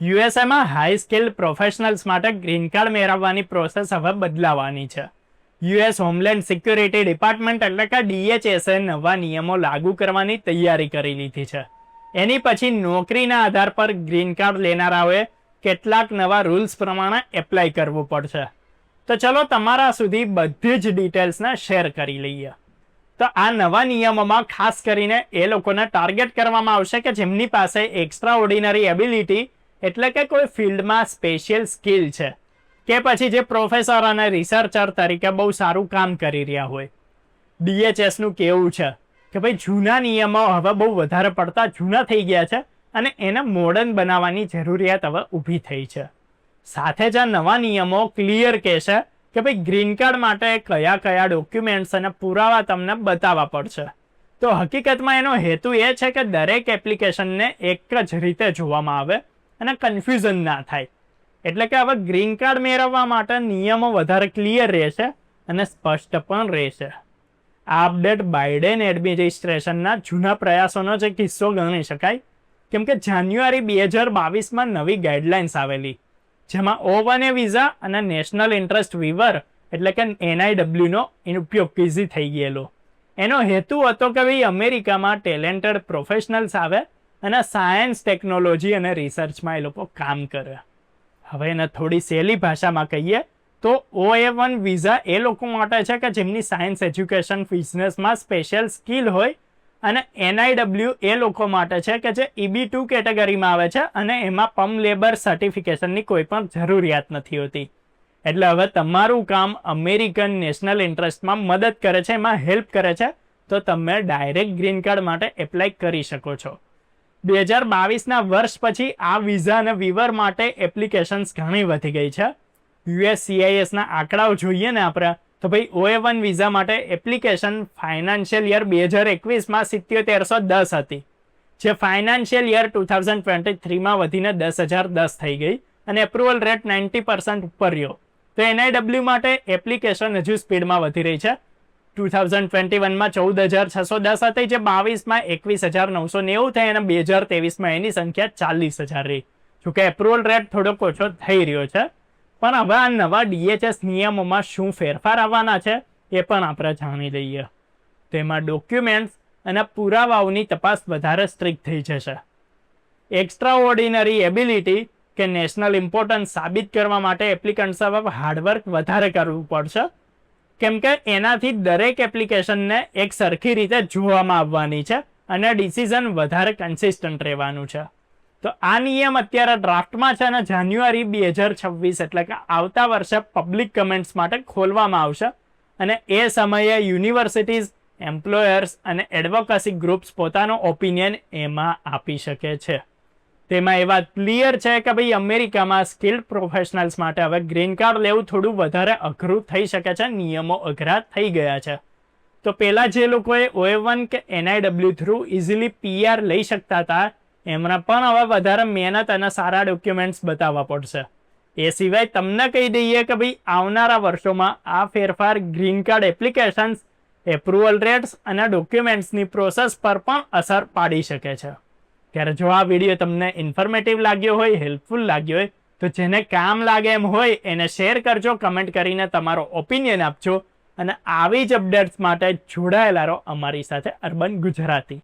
યુએસએમાં high skilled professionals માટે green card મેળવવાની process હવે બદલાવાની છે. યુએસ હોમલેન્ડ સિક્યુરિટી ડિપાર્ટમેન્ટ એટલે કે DHSએ નવા નિયમો લાગુ કરવાની તૈયારી કરી લીધી છે. એની પછી નોકરીના આધાર પર ગ્રીન કાર્ડ લેનારાઓએ કેટલાક નવા રૂલ્સ પ્રમાણે એપ્લાય કરવું પડશે. તો ચલો તમારા સુધી બધી જ ડિટેલ્સને શેર કરી લઈએ. તો આ નવા નિયમોમાં ખાસ કરીને એ લોકોને ટાર્ગેટ કરવામાં આવશે કે જેમની પાસે એક્સ્ટ્રા ઓર્ડિનરી એબિલિટી એટલે કે કોઈ ફિલ્ડમાં સ્પેશિયલ સ્કિલ છે કે પછી જે પ્રોફેસર અને રિસર્ચર તરીકે બહુ સારું કામ કરી રહ્યા હોય. DHSનું કહેવું છે કે ભાઈ જૂના નિયમો હવે બહુ વધારે પડતા જૂના થઈ ગયા છે અને એને મોડર્ન બનાવવાની જરૂરિયાત હવે ઊભી થઈ છે. સાથે જ આ નવા નિયમો ક્લિયર કહેશે કે ભાઈ ગ્રીન કાર્ડ માટે કયા કયા ડોક્યુમેન્ટ્સ અને પુરાવા તમને બતાવવા પડશે. તો હકીકતમાં એનો હેતુ એ છે કે દરેક એપ્લિકેશનને એક જ રીતે જોવામાં આવે અને કન્ફ્યુઝન ના થાય. એટલે કે હવે ગ્રીન કાર્ડ મેળવવા માટે નિયમો વધારે ક્લિયર રહેશે અને સ્પષ્ટ પણ રહેશે. આ અપડેટ બાઇડેન એડમિનિસ્ટ્રેશનના જૂના પ્રયાસોનો જ કિસ્સો ગણી શકાય, કેમ કે જાન્યુઆરી 2022માં નવી ગાઈડલાઇન્સ આવેલી જેમાં O1A વિઝા અને નેશનલ ઇન્ટરેસ્ટ વિવર એટલે કે NIWનો ઉપયોગ ઇઝી થઈ ગયેલો. એનો હેતુ હતો કે ભાઈ અમેરિકામાં ટેલેન્ટેડ પ્રોફેશનલ્સ આવે અને સાયન્સ, ટેકનોલોજી અને રિસર્ચમાં એ લોકો કામ કરે. હવે એને થોડી સહેલી ભાષામાં કહીએ તો OA1 વિઝા એ લોકો માટે છે કે જેમની સાયન્સ, એજ્યુકેશન, બિઝનેસમાં સ્પેશિયલ સ્કિલ હોય અને NIW એ લોકો માટે છે કે જે EB2 કેટેગરીમાં આવે છે અને એમાં પમ લેબર સર્ટિફિકેશનની કોઈ પણ જરૂરિયાત નથી હોતી. એટલે હવે તમારું કામ અમેરિકન નેશનલ ઇન્ટરેસ્ટમાં મદદ કરે છે, એમાં હેલ્પ કરે છે, તો તમે ડાયરેક્ટ ગ્રીન કાર્ડ માટે એપ્લાય કરી શકો છો. 2022ના વર્ષ પછી આ વિઝા અને વિવર માટે એપ્લિકેશન્સ ઘણી વધી ગઈ છે. USCISના આંકડાઓ જોઈએ ને આપણે તો ભાઈ OA1 વિઝા માટે એપ્લિકેશન ફાઇનાન્શિયલ યર 2021માં 7710 હતી, જે ફાઇનાન્શિયલ યર 2023માં વધીને 10,010 થઈ ગઈ અને એપ્રુવલ રેટ 90% ઉપર રહ્યો. તો NIW માટે એપ્લિકેશન હજુ સ્પીડમાં વધી રહી છે. 2021માં 14,610 હતી, જે 22માં 21,990 થઈ અને 2023માં એની સંખ્યા 40,000 રહી. જોકે એપ્રુવલ રેટ થોડોક ઓછો થઈ રહ્યો છે. પણ હવે આ નવા DHS નિયમોમાં શું ફેરફાર આવવાના છે એ પણ આપણે જાણી લઈએ. તેમાં ડોક્યુમેન્ટ્સ અને પુરાવાઓની તપાસ વધારે સ્ટ્રિક્ટ થઈ જશે. એક્સ્ટ્રા ઓર્ડિનરી એબિલિટી કે નેશનલ ઇમ્પોર્ટન્સ સાબિત કરવા માટે એપ્લિકન્ટ્સ હવે હાર્ડવર્ક વધારે કરવું પડશે, કેમ કે એનાથી દરેક એપ્લિકેશનને એક સરખી રીતે જોવામાં આવવાની છે અને ડિસિઝન વધારે કન્સિસ્ટન્ટ રહેવાનું છે. તો આ નિયમ અત્યારે ડ્રાફ્ટમાં છે અને જાન્યુઆરી 2026 એટલે કે આવતા વર્ષે પબ્લિક કમેન્ટ્સ માટે ખોલવામાં આવશે અને એ સમયે યુનિવર્સિટીઝ, એમ્પ્લોયર્સ અને એડવોકેસી ગ્રુપ્સ પોતાનો ઓપિનિયન એમાં આપી શકે છે. તેમાં એ વાત ક્લિયર છે કે ભાઈ અમેરિકામાં સ્કિલ્ડ પ્રોફેશનલ્સ માટે હવે ગ્રીન કાર્ડ લેવું થોડું વધારે અઘરું થઈ શકે છે. નિયમો અઘરા થઈ ગયા છે. તો પહેલા જે લોકોએ OA1 કે NIW થ્રુ ઇઝીલી PR લઈ શકતા હતા એમને પણ હવે વધારે મહેનત અને સારા ડોક્યુમેન્ટ્સ બતાવવા પડશે. એ સિવાય તમને કહી દઈએ કે ભાઈ આવનારા વર્ષોમાં આ ફેરફાર green card applications, approval rates અને ડોક્યુમેન્ટ્સની પ્રોસેસ પર પણ અસર પાડી શકે છે. ત્યારે જો આ વિડીયો તમને ઇન્ફોર્મેટિવ લાગ્યો હોય, હેલ્પફુલ લાગ્યો હોય, તો જેને કામ લાગે એમ હોય એને શેર કરજો, કમેન્ટ કરીને તમારો ઓપિનિયન આપજો અને આવી જ અપડેટ્સ માટે જોડાયેલા રહો અમારી સાથે અર્બન ગુજરાતી.